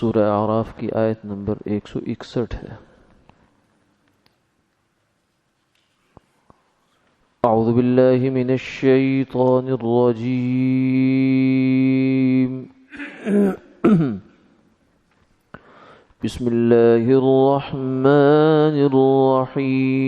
سورہ اعراف کی آیت نمبر 161 ہے۔ اعوذ باللہ من الشیطان الرجیم بسم اللہ الرحمن الرحیم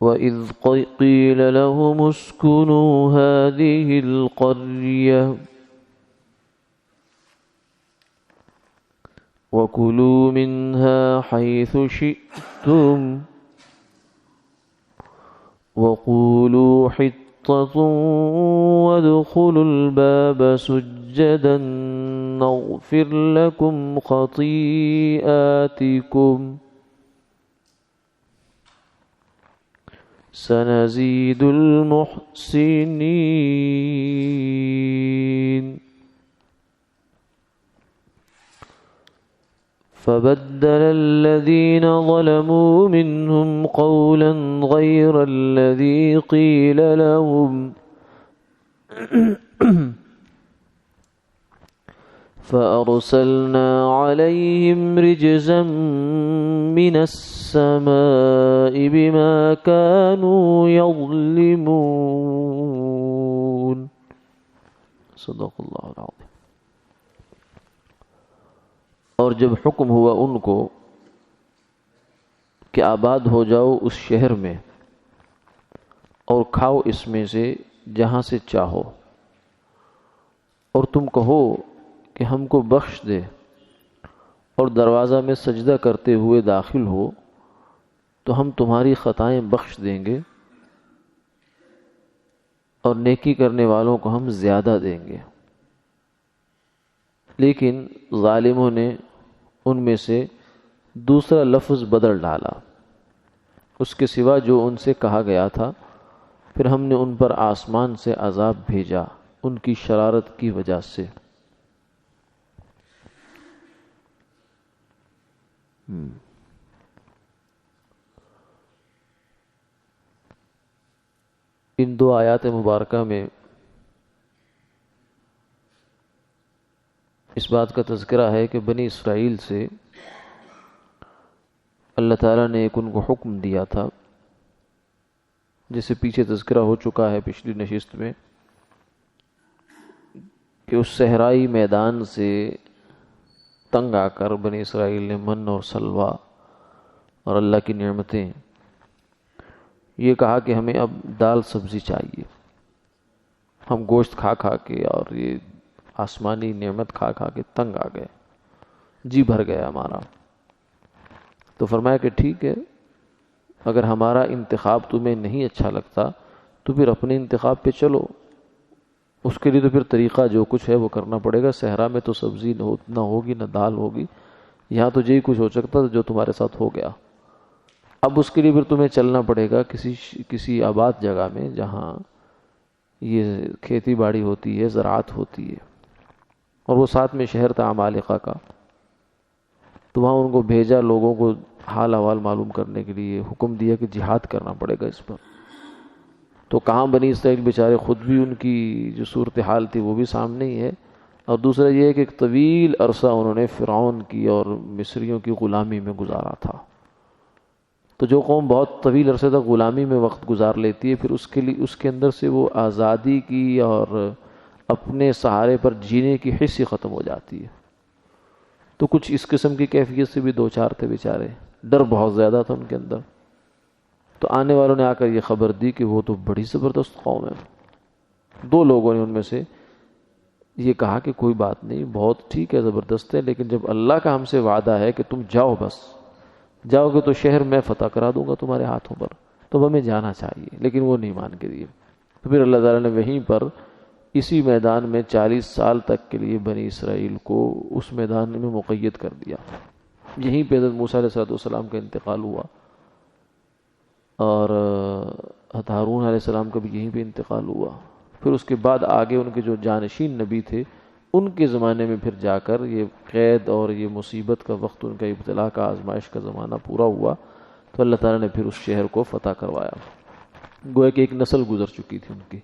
وَإِذْ قِيلَ لَهُمُ اسْكُنُوا هَٰذِهِ الْقَرْيَةَ وَكُلُوا مِنْهَا حَيْثُ شِئْتُمْ وَقُولُوا حِطَّةٌ وَادْخُلُوا الْبَابَ سُجَّدًا نَغْفِرْ لَكُمْ خَطِيئَاتِكُمْ سنزيد المحسنين فبدل الذين ظلموا منهم قولا غير الذي قيل لهم فأرسلنا عليهم رجزا من السماء بما كانوا يظلمون صدق اللہ العظیم۔ اور جب حکم ہوا ان کو کہ آباد ہو جاؤ اس شہر میں اور کھاؤ اس میں سے جہاں سے چاہو، اور تم کہو کہ ہم کو بخش دے اور دروازہ میں سجدہ کرتے ہوئے داخل ہو تو ہم تمہاری خطائیں بخش دیں گے اور نیکی کرنے والوں کو ہم زیادہ دیں گے۔ لیکن ظالموں نے ان میں سے دوسرا لفظ بدل ڈالا اس کے سوا جو ان سے کہا گیا تھا، پھر ہم نے ان پر آسمان سے عذاب بھیجا ان کی شرارت کی وجہ سے۔ ان دو آیات مبارکہ میں اس بات کا تذکرہ ہے کہ بنی اسرائیل سے اللہ تعالیٰ نے ایک ان کو حکم دیا تھا، جسے پیچھے تذکرہ ہو چکا ہے پچھلی نشست میں، کہ اس صحرائی میدان سے تنگ آ کر بنی اسرائیل نے من اور سلوہ اور اللہ کی نعمتیں یہ کہا کہ ہمیں اب دال سبزی چاہیے، ہم گوشت کھا کھا کے اور یہ آسمانی نعمت کھا کھا کے تنگ آ گئے، جی بھر گیا ہمارا۔ تو فرمایا کہ ٹھیک ہے، اگر ہمارا انتخاب تمہیں نہیں اچھا لگتا تو پھر اپنے انتخاب پہ چلو، اس کے لیے تو پھر طریقہ جو کچھ ہے وہ کرنا پڑے گا۔ صحرا میں تو سبزی نہ ہوگی نہ دال ہوگی، یہاں تو یہی کچھ ہو سکتا جو تمہارے ساتھ ہو گیا۔ اب اس کے لیے پھر تمہیں چلنا پڑے گا کسی آباد جگہ میں جہاں یہ کھیتی باڑی ہوتی ہے، زراعت ہوتی ہے، اور وہ ساتھ میں شہر تھا عمالقہ کا۔ تو وہاں ان کو بھیجا لوگوں کو حال احوال معلوم کرنے کے لیے، حکم دیا کہ جہاد کرنا پڑے گا اس پر۔ تو کہاں بنی اسرائیل بیچارے خود بھی ان کی جو صورتحال تھی وہ بھی سامنے ہی ہے، اور دوسرا یہ ہے کہ ایک طویل عرصہ انہوں نے فرعون کی اور مصریوں کی غلامی میں گزارا تھا۔ تو جو قوم بہت طویل عرصے تک غلامی میں وقت گزار لیتی ہے، پھر اس کے اندر سے وہ آزادی کی اور اپنے سہارے پر جینے کی حس ہی ختم ہو جاتی ہے۔ تو کچھ اس قسم کی کیفیت سے بھی دو چار تھے بیچارے، ڈر بہت زیادہ تھا ان کے اندر۔ تو آنے والوں نے آ کر یہ خبر دی کہ وہ تو بڑی زبردست قوم ہے۔ دو لوگوں نے ان میں سے یہ کہا کہ کوئی بات نہیں، بہت ٹھیک ہے، زبردست ہے، لیکن جب اللہ کا ہم سے وعدہ ہے کہ تم جاؤ، بس جاؤ گے تو شہر میں فتح کرا دوں گا تمہارے ہاتھوں پر، تو ہمیں جانا چاہیے۔ لیکن وہ نہیں مان کے دیے۔ تو پھر اللہ تعالیٰ نے وہیں پر اسی میدان میں 40 سال تک کے لیے بنی اسرائیل کو اس میدان میں مقید کر دیا۔ یہیں پہ حضرت موسیٰ علیہ السلام کا انتقال ہوا، اور حضرت ہارون علیہ السلام کا بھی یہیں پہ انتقال ہوا۔ پھر اس کے بعد آگے ان کے جو جانشین نبی تھے، ان کے زمانے میں پھر جا کر یہ قید اور یہ مصیبت کا وقت، ان کا ابتلا کا آزمائش کا زمانہ پورا ہوا، تو اللہ تعالیٰ نے پھر اس شہر کو فتح کروایا۔ گویا کہ ایک نسل گزر چکی تھی ان کی.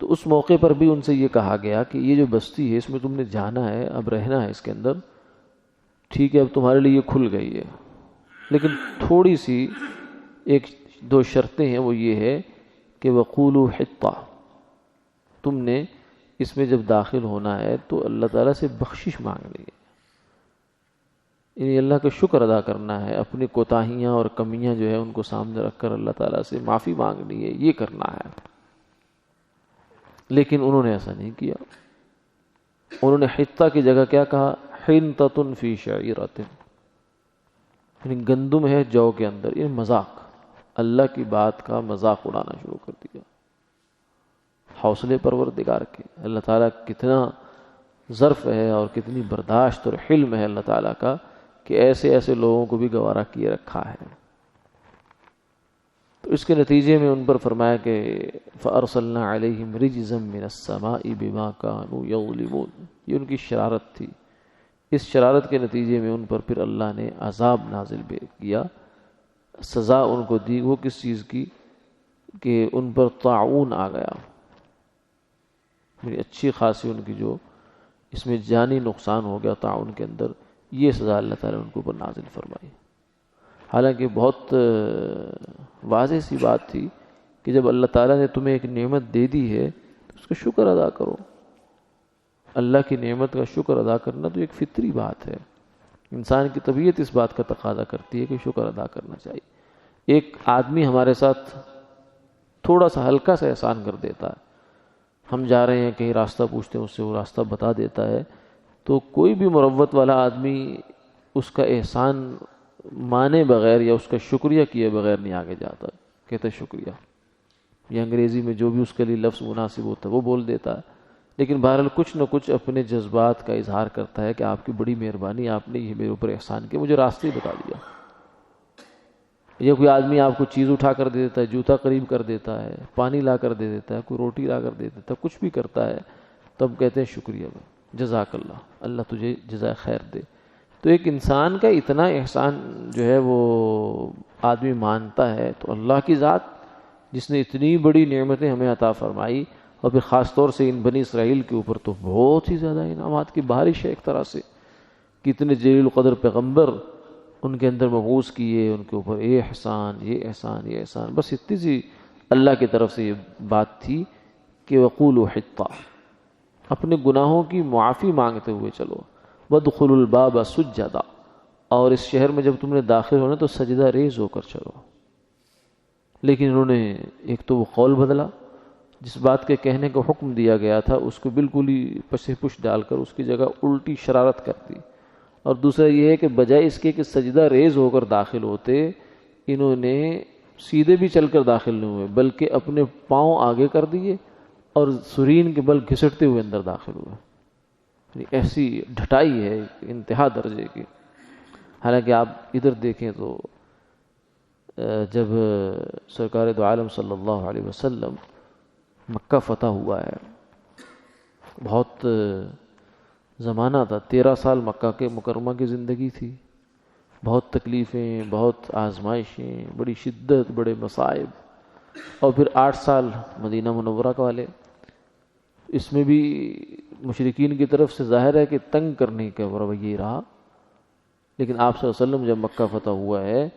تو اس موقع پر بھی ان سے یہ کہا گیا کہ یہ جو بستی ہے اس میں تم نے جانا ہے، اب رہنا ہے اس کے اندر، ٹھیک ہے اب تمہارے لیے یہ کھل گئی ہے، لیکن تھوڑی سی ایک دو شرطیں ہیں، وہ یہ ہے کہ وقولوا حطہ، تم نے اس میں جب داخل ہونا ہے تو اللہ تعالیٰ سے بخشش مانگنی ہے، یعنی اللہ کا شکر ادا کرنا ہے، اپنی کوتاہیاں اور کمیاں جو ہے ان کو سامنے رکھ کر اللہ تعالیٰ سے معافی مانگنی ہے، یہ کرنا ہے. لیکن انہوں نے ایسا نہیں کیا. انہوں نے حطہ کی جگہ کیا کہا؟ حنطۃ فی شعیرۃ، یعنی گندم ہے جو کے اندر. یہ مذاق، اللہ کی بات کا مذاق اڑانا شروع کر دیا. حوصلے پروردگار کے اللہ تعالیٰ کتنا ظرف ہے اور کتنی برداشت اور حلم ہے اللہ تعالیٰ کا کہ ایسے ایسے لوگوں کو بھی گوارا کیے رکھا ہے. تو اس کے نتیجے میں ان پر فرمایا کہ فَأَرْسَلْنَا عَلَيْهِمْ رِجْزًا مِّنَ السَّمَاءِ بِمَا كَانُوا يَظْلِمُونَ. یہ ان کی شرارت تھی. اس شرارت کے نتیجے میں ان پر پھر اللہ نے عذاب نازل کیا، سزا ان کو دی. وہ کس چیز کی؟ کہ ان پر طاعون آ گیا، میری اچھی خاصی ان کی جو اس میں جانی نقصان ہو گیا طاعون کے اندر. یہ سزا اللہ تعالیٰ نے ان کو اوپر نازل فرمائی. حالانکہ بہت واضح سی بات تھی کہ جب اللہ تعالیٰ نے تمہیں ایک نعمت دے دی ہے تو اس کا شکر ادا کرو. اللہ کی نعمت کا شکر ادا کرنا تو ایک فطری بات ہے، انسان کی طبیعت اس بات کا تقاضا کرتی ہے کہ شکر ادا کرنا چاہیے. ایک آدمی ہمارے ساتھ تھوڑا سا ہلکا سا احسان کر دیتا ہے، ہم جا رہے ہیں کہیں راستہ پوچھتے ہیں اس سے، وہ راستہ بتا دیتا ہے، تو کوئی بھی مروت والا آدمی اس کا احسان مانے بغیر یا اس کا شکریہ کیے بغیر نہیں آگے جاتا. کہتا ہے شکریہ، یا انگریزی میں جو بھی اس کے لیے لفظ مناسب ہوتا ہے وہ بول دیتا ہے. لیکن بہرحال کچھ نہ کچھ اپنے جذبات کا اظہار کرتا ہے کہ آپ کی بڑی مہربانی، آپ نے یہ میرے اوپر احسان کیا، مجھے راستے ہی بتا دیا. یا کوئی آدمی آپ کو چیز اٹھا کر دے دیتا ہے، جوتا قریب کر دیتا ہے، پانی لا کر دے دیتا ہے، کوئی روٹی لا کر دے دیتا ہے، کچھ بھی کرتا ہے، تب کہتے ہیں شکریہ بھائی، جزاک اللہ، اللہ تجھے جزائے خیر دے. تو ایک انسان کا اتنا احسان جو ہے وہ آدمی مانتا ہے تو اللہ کی ذات جس نے اتنی بڑی نعمتیں ہمیں عطا فرمائی، اور پھر خاص طور سے ان بنی اسرائیل کے اوپر تو بہت ہی زیادہ انعامات کی بارش ہے ایک طرح سے. کتنے جلیل القدر پیغمبر ان کے اندر مبعوث کیے، ان کے اوپر یہ احسان یہ احسان یہ احسان. بس اتنی سی اللہ کی طرف سے یہ بات تھی کہ وقولوا حطہ، اپنے گناہوں کی معافی مانگتے ہوئے چلو. وادخلوا الباب سجدا، اور اس شہر میں جب تم نے داخل ہونا تو سجدہ ریز ہو کر چلو. لیکن انہوں نے ایک تو وہ قول بدلا، جس بات کے کہنے کا حکم دیا گیا تھا اس کو بالکل ہی پس پش ڈال کر اس کی جگہ الٹی شرارت کر دی. اور دوسرا یہ ہے کہ بجائے اس کے کہ سجدہ ریز ہو کر داخل ہوتے، انہوں نے سیدھے بھی چل کر داخل نہیں ہوئے بلکہ اپنے پاؤں آگے کر دیے اور سرین کے بل گھسٹتے ہوئے اندر داخل ہوئے. ایسی ڈھٹائی ہے انتہا درجے کی. حالانکہ آپ ادھر دیکھیں تو جب سرکار دو عالم صلی اللہ علیہ وسلم مکہ فتح ہوا ہے، بہت زمانہ تھا، 13 سال مکہ کے مکرمہ کی زندگی تھی. بہت تکلیفیں، بہت آزمائشیں، بڑی شدت، بڑے مصائب، اور پھر 8 سال مدینہ منورہ والے. اس میں بھی مشرکین کی طرف سے ظاہر ہے کہ تنگ کرنے کا رویہ ہی رہا. لیکن آپ صلی اللہ علیہ وسلم جب مکہ فتح ہوا ہے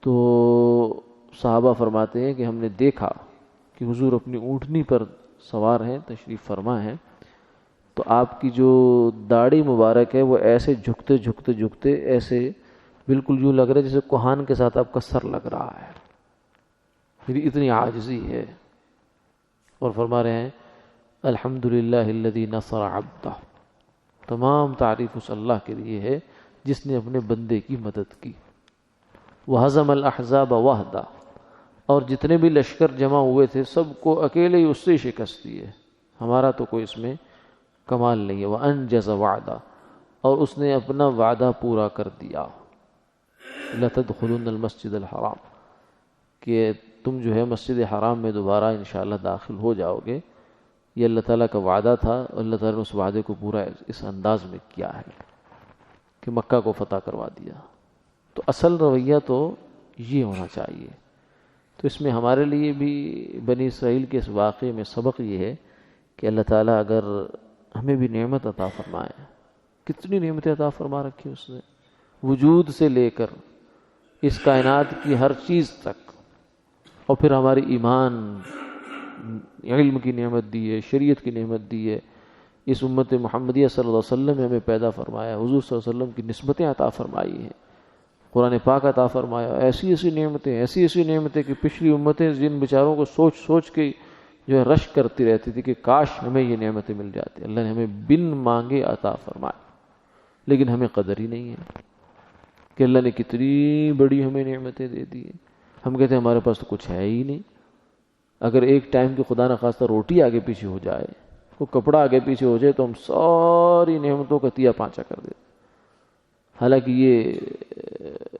تو صحابہ فرماتے ہیں کہ ہم نے دیکھا کہ حضور اپنی اونٹنی پر سوار ہیں، تشریف فرما ہیں، تو آپ کی جو داڑھی مبارک ہے وہ ایسے جھکتے جھکتے جھکتے ایسے بالکل یوں لگ رہا ہے جیسے کوہان کے ساتھ آپ کا سر لگ رہا ہے. میری اتنی عاجزی ہے. اور فرما رہے ہیں الحمدللہ الذی نصر عبدہ، تمام تعریف اس اللہ کے لیے ہے جس نے اپنے بندے کی مدد کی. وہزم الاحزاب وحدہ، اور جتنے بھی لشکر جمع ہوئے تھے سب کو اکیلے ہی اس سے شکست دی ہے، ہمارا تو کوئی اس میں کمال نہیں ہے. وانجز وعدہ، اور اس نے اپنا وعدہ پورا کر دیا. لتدخلن المسجد الحرام، کہ تم جو ہے مسجد حرام میں دوبارہ انشاءاللہ داخل ہو جاؤ گے. یہ اللہ تعالیٰ کا وعدہ تھا، اور اللہ تعالیٰ نے اس وعدے کو پورا اس انداز میں کیا ہے کہ مکہ کو فتح کروا دیا. تو اصل رویہ تو یہ ہونا چاہیے. تو اس میں ہمارے لیے بھی بنی اسرائیل کے اس واقعے میں سبق یہ ہے کہ اللہ تعالیٰ اگر ہمیں بھی نعمت عطا فرمائے، کتنی نعمتیں عطا فرما رکھی اس نے، وجود سے لے کر اس کائنات کی ہر چیز تک، اور پھر ہماری ایمان، علم کی نعمت دی ہے، شریعت کی نعمت دی ہے، اس امت محمدیہ صلی اللہ علیہ وسلم میں ہمیں پیدا فرمایا، حضور صلی اللہ علیہ وسلم کی نسبتیں عطا فرمائی ہیں، قرآن پاک عطا فرمایا، ایسی ایسی نعمتیں کہ پچھلی امتیں جن بیچاروں کو سوچ سوچ کے جو ہے رشک کرتی رہتی تھی کہ کاش ہمیں یہ نعمتیں مل جاتی، اللہ نے ہمیں بن مانگے عطا فرمایا، لیکن ہمیں قدر ہی نہیں ہے کہ اللہ نے کتنی بڑی ہمیں نعمتیں دے دی ہیں۔ ہم کہتے ہیں ہمارے پاس تو کچھ ہے ہی نہیں، اگر ایک ٹائم کی خدا نخواستہ روٹی آگے پیچھے ہو جائے، کوئی کپڑا آگے پیچھے ہو جائے، تو ہم ساری نعمتوں کا تیا پانچا کر دیتے۔ حالانکہ یہ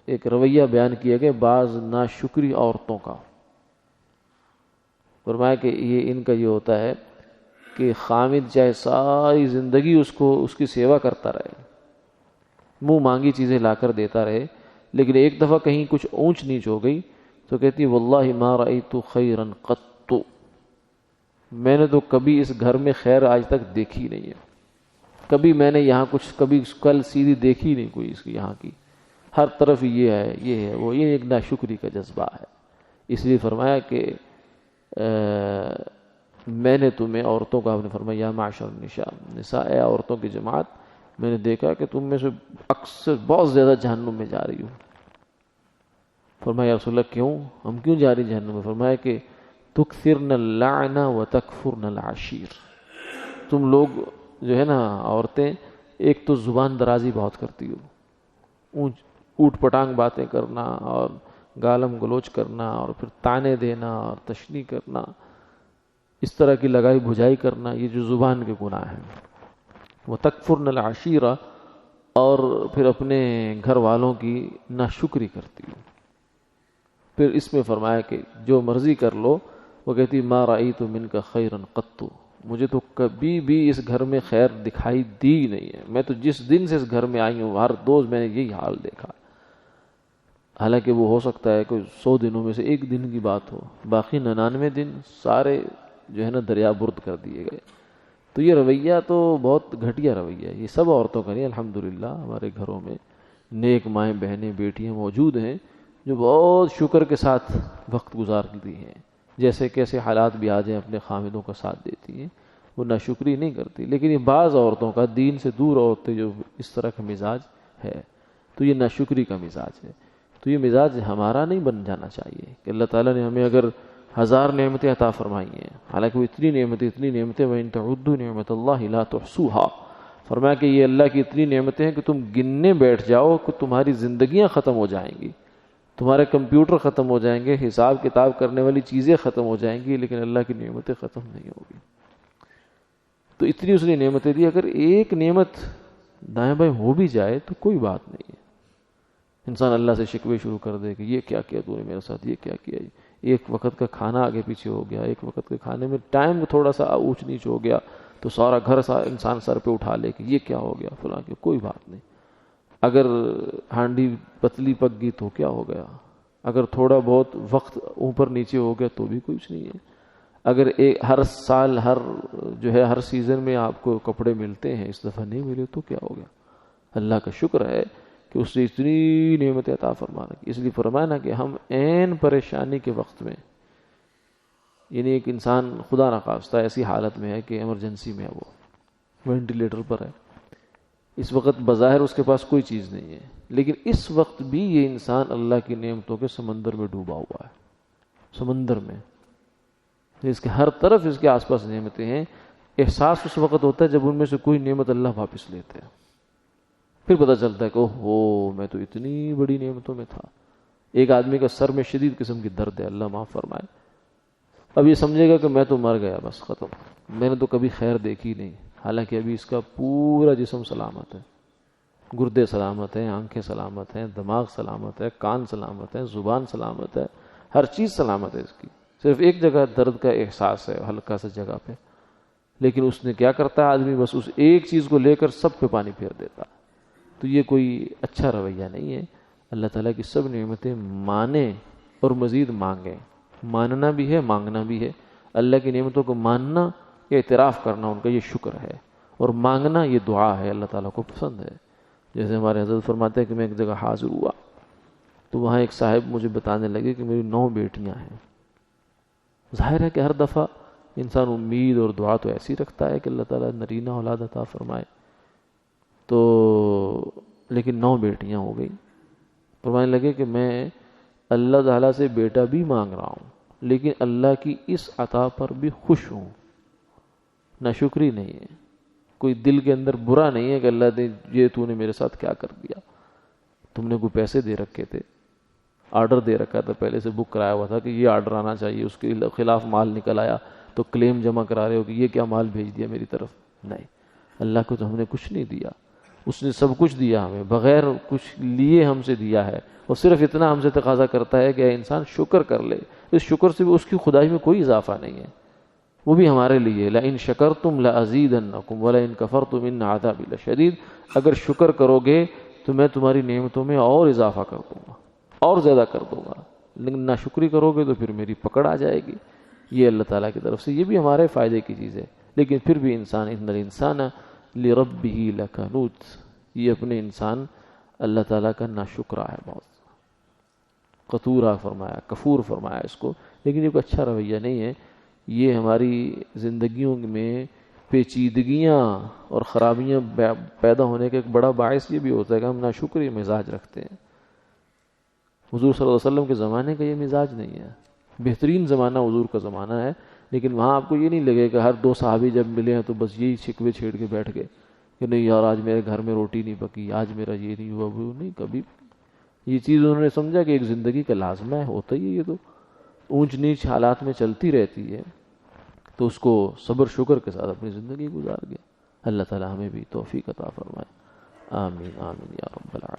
ایک رویہ بیان کیا گیا بعض ناشکری عورتوں کا، فرمایا کہ یہ ان کا یہ ہوتا ہے کہ خامد چاہے ساری زندگی اس کی سیوا کرتا رہے، منہ مانگی چیزیں لا کر دیتا رہے، لیکن ایک دفعہ کہیں کچھ اونچ نیچ ہو گئی تو کہتی واللہ ما رأیت خیرا قط، میں نے تو کبھی اس گھر میں خیر آج تک دیکھی نہیں ہے، کبھی میں نے یہاں کچھ کبھی کل سیدھی دیکھی نہیں کوئی اس کی یہاں کی، ہر طرف یہ ہے وہ، یہ ایک ناشکری کا جذبہ ہے۔ اس لیے فرمایا کہ میں نے تمہیں عورتوں کا، آپ نے فرمایا یا معشر نساء، اے عورتوں کی جماعت، میں نے دیکھا کہ تم میں سے اکثر بہت زیادہ جہنم میں جا رہی ہو۔ فرمایا یا رسول اللہ کیوں، ہم کیوں جا رہی جہنم میں؟ فرمایا کہ تکثرن اللعن وتکفرن العشیر، تم لوگ جو ہے نا عورتیں، ایک تو زبان درازی بہت کرتی ہو، اوٹ پٹانگ باتیں کرنا اور گالم گلوچ کرنا اور پھر تانے دینا اور تشنیع کرنا، اس طرح کی لگائی بجھائی کرنا، یہ جو زبان کے گناہ ہیں۔ وتکفرن العشیرہ، اور پھر اپنے گھر والوں کی ناشکری کرتی ہو۔ پھر اس میں فرمایا کہ جو مرضی کر لو، وہ کہتی ما رأیت منک خیرا قط، مجھے تو کبھی بھی اس گھر میں خیر دکھائی دی نہیں ہے، میں تو جس دن سے اس گھر میں آئی ہوں ہر روز میں نے یہی حال دیکھا۔ حالانکہ وہ ہو سکتا ہے کوئی 100 دنوں میں سے ایک دن کی بات ہو، باقی 99 دن سارے جو ہے نا دریا برد کر دیے گئے۔ تو یہ رویہ تو بہت گھٹیا رویہ ہے، یہ سب عورتوں کا نہیں، الحمدللہ ہمارے گھروں میں نیک مائیں بہنیں بیٹیاں موجود ہیں جو بہت شکر کے ساتھ وقت گزارتی ہیں، جیسے کیسے حالات بھی آ جائیں اپنے خامدوں کا ساتھ دیتی ہیں، وہ ناشکری نہیں کرتی۔ لیکن یہ بعض عورتوں کا، دین سے دور عورتیں جو اس طرح کا مزاج ہے، تو یہ ناشکری کا مزاج ہے۔ تو یہ مزاج ہمارا نہیں بن جانا چاہیے کہ اللہ تعالیٰ نے ہمیں اگر 1000 نعمتیں عطا فرمائی ہیں، حالانکہ وہ اتنی نعمتیں وَإِن تَعُدُّوا نِعْمَتَ اللَّهِ لَا تُحْصُوهَا، فرمایا کہ یہ اللہ کی اتنی نعمتیں ہیں کہ تم گننے بیٹھ جاؤ کہ تمہاری زندگیاں ختم ہو جائیں گی، تمہارے کمپیوٹر ختم ہو جائیں گے، حساب کتاب کرنے والی چیزیں ختم ہو جائیں گی، لیکن اللہ کی نعمتیں ختم نہیں ہوگی۔ تو اتنی اس نے نعمتیں دی، اگر ایک نعمت دائیں بائیں ہو بھی جائے تو کوئی بات نہیں ہے۔ انسان اللہ سے شکوے شروع کر دے کہ یہ کیا کیا تو نے میرے ساتھ، یہ کیا کیا، ایک وقت کا کھانا آگے پیچھے ہو گیا، ایک وقت کے کھانے میں ٹائم تھوڑا سا اونچ نیچ ہو گیا تو سارا گھر انسان سر پہ اٹھا لے کہ یہ کیا ہو گیا فلاں کے، کوئی بات نہیں۔ اگر ہانڈی پتلی پک گئی تو کیا ہو گیا، اگر تھوڑا بہت وقت اوپر نیچے ہو گیا تو بھی کچھ نہیں ہے۔ اگر ہر سال ہر سیزن میں آپ کو کپڑے ملتے ہیں، اس دفعہ نہیں ملے تو کیا ہو گیا؟ اللہ کا شکر ہے کہ اس نے اتنی نعمتیں عطا فرما رکھی۔ اس لیے فرمایا نا کہ ہم عین پریشانی کے وقت میں، یعنی ایک انسان خدا نخواستہ ایسی حالت میں ہے کہ ایمرجنسی میں ہے، وہ وینٹیلیٹر پر ہے، اس وقت بظاہر اس کے پاس کوئی چیز نہیں ہے، لیکن اس وقت بھی یہ انسان اللہ کی نعمتوں کے سمندر میں ڈوبا ہوا ہے، سمندر میں اس کے ہر طرف اس کے آس پاس نعمتیں ہیں۔ احساس اس وقت ہوتا ہے جب ان میں سے کوئی نعمت اللہ واپس لیتے ہیں، پھر پتہ چلتا ہے کہ اوہ میں تو اتنی بڑی نعمتوں میں تھا۔ ایک آدمی کا سر میں شدید قسم کی درد ہے، اللہ معاف فرمائے، اب یہ سمجھے گا کہ میں تو مر گیا، بس ختم، میں نے تو کبھی خیر دیکھی نہیں، حالانکہ ابھی اس کا پورا جسم سلامت ہے، گردے سلامت ہیں، آنکھیں سلامت ہیں، دماغ سلامت ہے، کان سلامت ہے، زبان سلامت ہے، ہر چیز سلامت ہے اس کی، صرف ایک جگہ درد کا احساس ہے ہلکا سا جگہ پہ، لیکن اس نے کیا کرتا ہے آدمی، بس اس ایک چیز کو لے کر سب پہ پانی پھیر دیتا ہے۔ تو یہ کوئی اچھا رویہ نہیں ہے۔ اللہ تعالیٰ کی سب نعمتیں مانیں اور مزید مانگیں، ماننا بھی ہے، مانگنا بھی ہے. اللہ کی نعمتوں کو ماننا یا اعتراف کرنا ان کا یہ شکر ہے، اور مانگنا یہ دعا ہے، اللہ تعالیٰ کو پسند ہے. جیسے ہمارے حضرت فرماتے ہیں کہ میں ایک جگہ حاضر ہوا تو وہاں ایک صاحب مجھے بتانے لگے کہ میری 9 بیٹیاں ہیں. ظاہر ہے کہ ہر دفعہ انسان امید اور دعا تو ایسی رکھتا ہے کہ اللہ تعالیٰ نرینہ اولاد عطا فرمائے، تو لیکن 9 بیٹیاں ہو گئی. فرمانے لگے کہ میں اللہ تعالیٰ سے بیٹا بھی مانگ رہا ہوں، لیکن اللہ کی اس عطا پر بھی خوش ہوں، ناشکری نہیں ہے، کوئی دل کے اندر برا نہیں ہے کہ اللہ نے یہ تو نے میرے ساتھ کیا کر دیا. تم نے کوئی پیسے دے رکھے تھے، آرڈر دے رکھا تھا، پہلے سے بک کرایا ہوا تھا کہ یہ آرڈر آنا چاہیے، اس کے خلاف مال نکل آیا تو کلیم جمع کرا رہے ہو کہ یہ کیا مال بھیج دیا میری طرف. نہیں، اللہ کو تو ہم نے کچھ نہیں دیا، اس نے سب کچھ دیا ہمیں، بغیر کچھ لیے ہم سے دیا ہے، اور صرف اتنا ہم سے تقاضا کرتا ہے کہ اے انسان شکر کر لے. اس شکر سے بھی اس کی خدائی میں کوئی اضافہ نہیں ہے، وہ بھی ہمارے لیے. لَإِن شَكَرْتُمْ لَأَزِيدَنَّكُمْ وَلَئِن كَفَرْتُمْ إِنَّ عَذَابِي لَشَدِيدٌ. اگر شکر کرو گے تو میں تمہاری نعمتوں میں اور اضافہ کر دوں گا، اور زیادہ کر دوں گا، لیکن ناشکری کرو گے تو پھر میری پکڑ آ جائے گی. یہ اللہ تعالیٰ کی طرف سے، یہ بھی ہمارے فائدے کی چیز ہے. لیکن پھر بھی انسان اِنَّ الْإِنسَانَ لِرَبِّهِ لَكَنُودٌ، یہ اپنے انسان اللہ تعالیٰ کا ناشکرا ہے، بہت قطورا فرمایا، کفور فرمایا اس کو. لیکن یہ کوئی اچھا رویہ نہیں ہے. یہ ہماری زندگیوں میں پیچیدگیاں اور خرابیاں پیدا ہونے کا ایک بڑا باعث یہ بھی ہوتا ہے کہ ہم ناشکری مزاج رکھتے ہیں. حضور صلی اللہ علیہ وسلم کے زمانے کا یہ مزاج نہیں ہے. بہترین زمانہ حضور کا زمانہ ہے، لیکن وہاں آپ کو یہ نہیں لگے کہ ہر 2 صحابی جب ملے ہیں تو بس یہی شکوے چھیڑ کے بیٹھ گئے کہ نہیں یار آج میرے گھر میں روٹی نہیں پکی، آج میرا یہ نہیں ہوا، وہ نہیں. کبھی یہ چیز انہوں نے سمجھا کہ ایک زندگی کا لازمہ ہے، ہوتا ہی ہے، یہ تو اونچ نیچ حالات میں چلتی رہتی ہے، تو اس کو صبر شکر کے ساتھ اپنی زندگی گزار گیا. اللہ تعالی ہمیں بھی توفیق عطا فرمائے. آمین آمین یا رب العالمین.